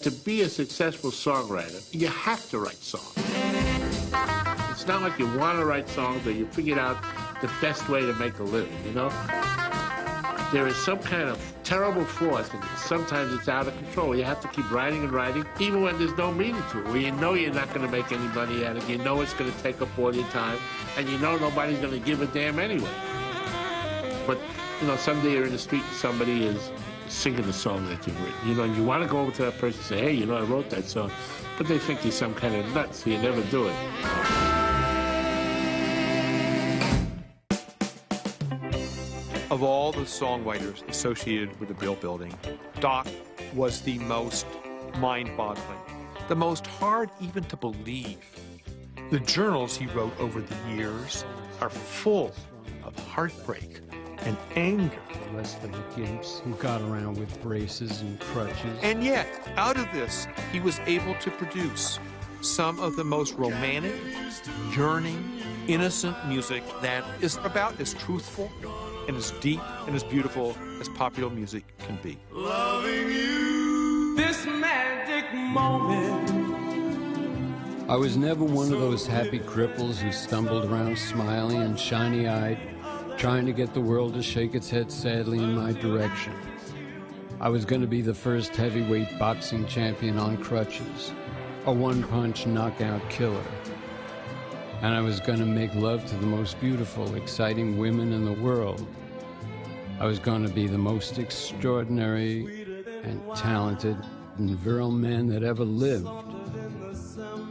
To be a successful songwriter, you have to write songs. It's not like you want to write songs or you figured out the best way to make a living, you know? There is some kind of terrible force, and sometimes it's out of control. You have to keep writing and writing, even when there's no meaning to it, where you know you're not going to make any money out of it, you know it's going to take up all your time, and you know nobody's going to give a damn anyway. But, you know, someday you're in the street and somebody is singing the song that you've written. You know, and you want to go over to that person and say, hey, you know, I wrote that song. But they think you're some kind of nut, so you never do it. Of all the songwriters associated with the Brill Building, Doc was the most mind-boggling, the most hard even to believe. The journals he wrote over the years are full of heartbreak and anger. Leslie Gibbs, who got around with braces and crutches. And yet, out of this, he was able to produce some of the most romantic, yearning, innocent music that is about as truthful and as deep and as beautiful as popular music can be. Loving you, this magic moment. I was never one of those happy cripples who stumbled around smiling and shiny-eyed, trying to get the world to shake its head sadly in my direction. I was going to be the first heavyweight boxing champion on crutches, a one-punch knockout killer. And I was going to make love to the most beautiful, exciting women in the world. I was going to be the most extraordinary and talented and virile man that ever lived.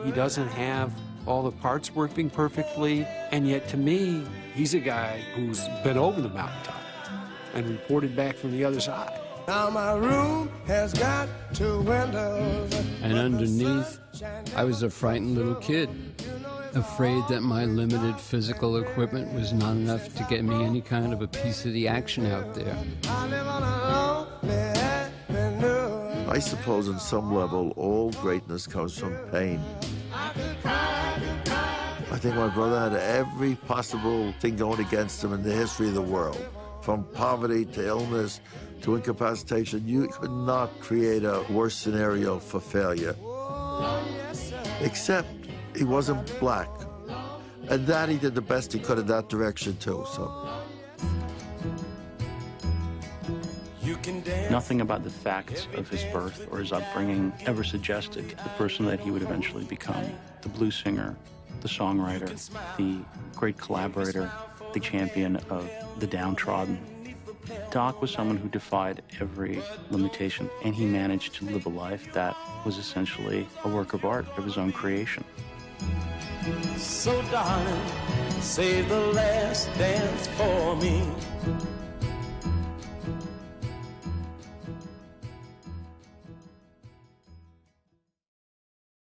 He doesn't have all the parts working perfectly, and yet to me, he's a guy who's been over the mountaintop and reported back from the other side. Now my room has got 2 windows. And underneath, I was a frightened little kid, afraid that my limited physical equipment was not enough to get me any kind of a piece of the action out there. I suppose on some level, all greatness comes from pain. I think my brother had every possible thing going against him in the history of the world. From poverty to illness to incapacitation, you could not create a worse scenario for failure. Except he wasn't black. And that he did the best he could in that direction too, so. Nothing about the facts of his birth or his upbringing ever suggested the person that he would eventually become. The blues singer, the songwriter, the great collaborator, the champion of the downtrodden. Doc was someone who defied every limitation, and he managed to live a life that was essentially a work of art of his own creation. So darling, save the last dance for me.